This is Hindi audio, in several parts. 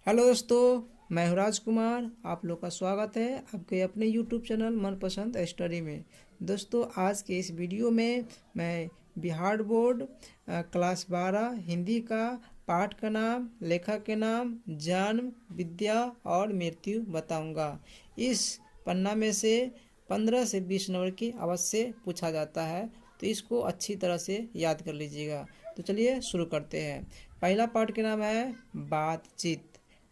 हेलो दोस्तों, मैं हूं राजकुमार। आप लोग का स्वागत है आपके अपने यूट्यूब चैनल मनपसंद स्टडी में। दोस्तों, आज के इस वीडियो में मैं बिहार बोर्ड क्लास 12 हिंदी का पाठ का नाम, लेखक के नाम, जन्म, विद्या और मृत्यु बताऊंगा। इस पन्ना में से 15 से 20 नंबर की अवश्य पूछा जाता है, तो इसको अच्छी तरह से याद कर लीजिएगा। तो चलिए शुरू करते हैं। पहला पाठ के नाम है बातचीत।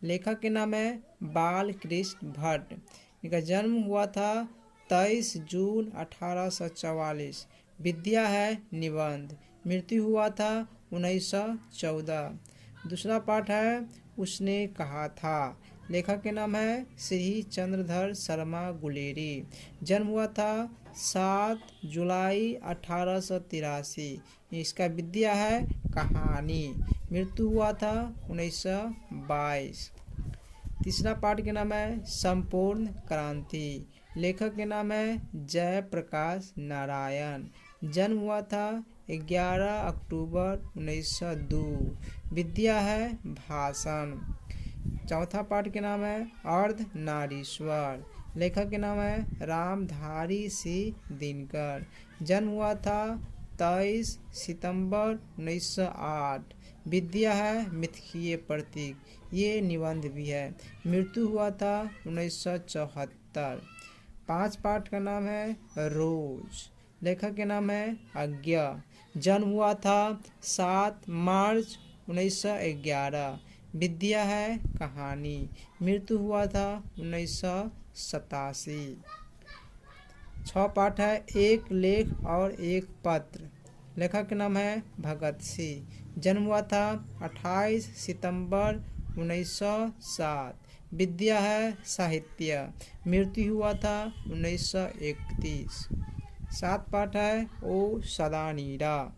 लेखक के नाम है बाल कृष्ण भट्ट। इनका जन्म हुआ था 23 जून 1844। विद्या है निबंध। मृत्यु हुआ था 1914। दूसरा पाठ है उसने कहा था। लेखक के नाम है श्री चंद्रधर शर्मा गुलेरी। जन्म हुआ था 7 जुलाई 1883। इसका विद्या है कहानी। मृत्यु हुआ था 1922। तीसरा पाठ के नाम है संपूर्ण क्रांति। लेखक के नाम है जयप्रकाश नारायण। जन्म हुआ था 11 अक्टूबर 1902। विद्या है भाषण। चौथा पाठ के नाम है अर्धनारीश्वर। लेखक के नाम है रामधारी सिंह दिनकर। जन्म हुआ था 23 सितंबर 1908। विद्या है मिथकीय प्रतीक। ये निबंध भी है। मृत्यु हुआ था 1974। 5 पाठ का नाम है रोज। लेखक के नाम है आज्ञा। जन्म हुआ था 7 मार्च 1911। विद्या है कहानी। मृत्यु हुआ था 1987। 6 पाठ है एक लेख और एक पत्र। लेखक का नाम है भगत सिंह। जन्म हुआ था 28 सितंबर 1907। विद्या है साहित्य। मृत्यु हुआ था 1931। 7 पाठ है ओ सदानीरा।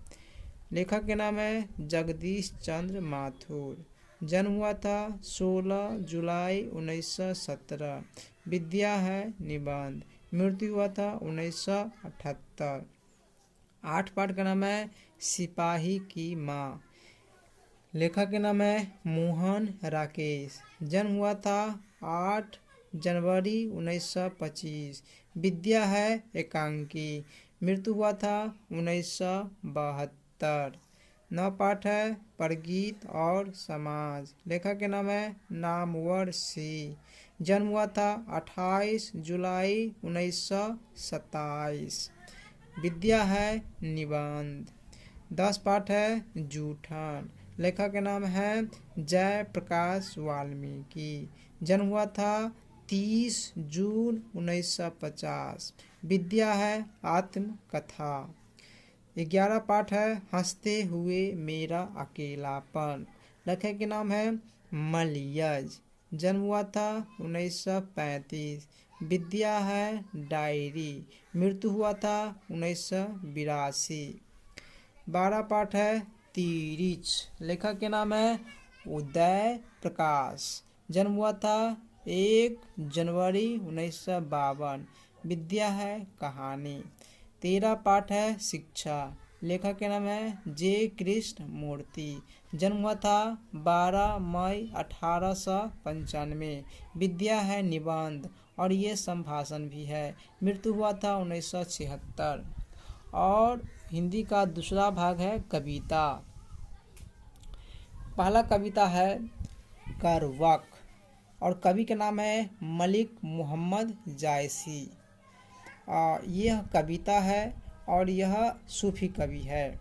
लेखक के नाम है जगदीश चंद्र माथुर। जन्म हुआ था 16 जुलाई 1917। विद्या है निबंध। मृत्यु हुआ था 1978। 8 पाठ का नाम है सिपाही की माँ। लेखक के नाम है मोहन राकेश। जन्म हुआ था 8 जनवरी 1925। विद्या है एकांकी। मृत्यु हुआ था 1972। 9 पाठ है प्रगीत और समाज। लेखक के नाम है नामवर सिंह। जन्म हुआ था 28 जुलाई 1927। विद्या है निबंध। 10 पाठ है जूठन। लेखक के नाम है जयप्रकाश वाल्मीकि। जन्म हुआ था 30 जून 1950। विद्या है आत्मकथा। 11 पाठ है हंसते हुए मेरा अकेलापन। लेखक के नाम है मलियज। जन्म हुआ था 1935। विद्या है डायरी। मृत्यु हुआ था 1982। 12 पाठ है तिरिच। लेखक के नाम है उदय प्रकाश। जन्म हुआ था 1 जनवरी 1952। विद्या है कहानी। 13 पाठ है शिक्षा। लेखक के नाम है जे कृष्ण मूर्ति। जन्म हुआ था 12 मई 1895। विद्या है निबंध और ये संभाषण भी है। मृत्यु हुआ था 1976। और हिंदी का दूसरा भाग है कविता। पहला कविता है करवक और कवि का नाम है मलिक मोहम्मद जायसी। यह कविता है और यह सूफी कवि है।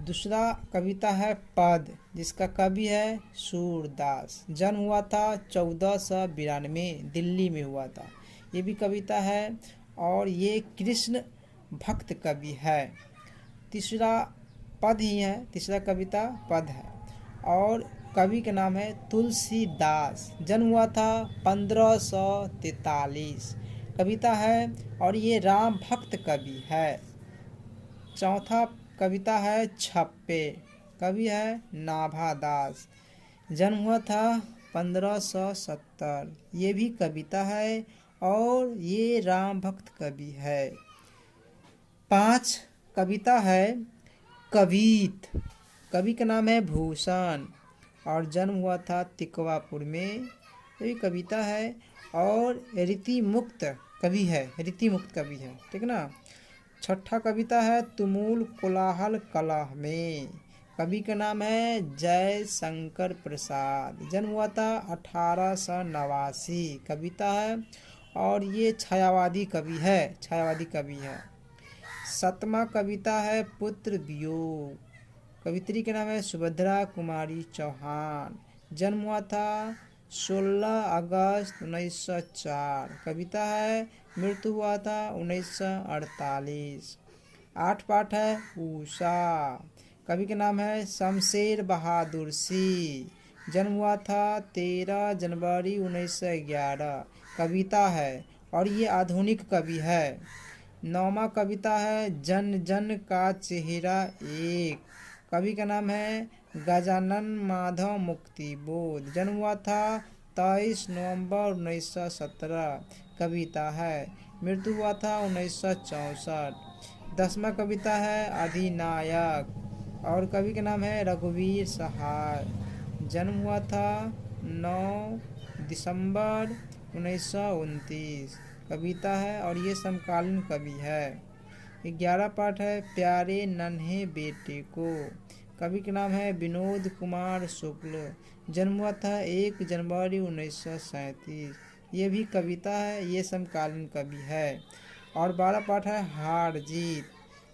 दूसरा कविता है पद, जिसका कवि है सूरदास। जन्म हुआ था 1492। दिल्ली में हुआ था। ये भी कविता है और ये कृष्ण भक्त कवि है। तीसरा पद ही है। तीसरा कविता पद है और कवि का नाम है तुलसीदास। जन्म हुआ था 1543। कविता है और ये राम भक्त कवि है। चौथा कविता है छप्पे। कवि है नाभादास। जन्म हुआ था 1570। ये भी कविता है और ये राम भक्त कवि है। 5 कविता है कवित। कवि का नाम है भूषण और जन्म हुआ था तिकवापुर में। ये भी कविता है। और रीति मुक्त कवि है, रीति मुक्त कवि है, ठीक ना। छठा कविता है तुमुल कोलाहल कलह में। कवि का नाम है जय शंकर प्रसाद। जन्म हुआ था 1889। कविता है और ये छायावादी कवि है, छायावादी कवि है। सातवां कविता है पुत्र वियोग। कवित्री का नाम है सुभद्रा कुमारी चौहान। जन्म हुआ था 16 अगस्त 1904। कविता है, मृत्यु हुआ था 1948। 8 पाठ है उषा। कवि का नाम है शमशेर बहादुर सिंह। जन्म हुआ था 13 जनवरी 1911। कविता है और ये आधुनिक कवि है। 9वां कविता है जन जन का चेहरा एक। कवि का नाम है गजानन माधव मुक्तिबोध। जन्म हुआ था 23 नवंबर 1917। कविता है, मृत्यु हुआ था 1964। 10वां कविता है अधिनायक और कवि का नाम है रघुवीर सहाय। जन्म हुआ था 9 दिसंबर 1929। कविता है और ये समकालीन कवि है। 11 पाठ है प्यारे नन्हे बेटे को। कवि का नाम है विनोद कुमार शुक्ल। जन्म हुआ था 1 जनवरी 1937। ये भी कविता है, ये समकालीन कवि है। और 12 पाठ है हार जीत।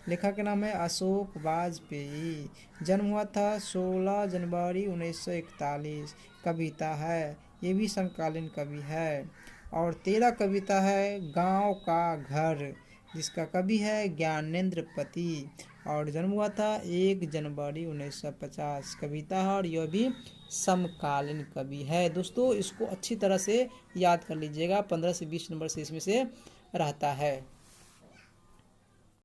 लेखक का नाम है अशोक वाजपेयी। जन्म हुआ था 16 जनवरी 1941। कविता है, ये भी समकालीन कवि है। और 13 कविता है गांव का घर, जिसका कवि है ज्ञानेंद्र पति। और जन्म हुआ था 1 जनवरी 1950। कविता है और यह भी समकालीन कवि है। दोस्तों इसको अच्छी तरह से याद कर लीजिएगा, 15 से 20 नंबर से इसमें से रहता है।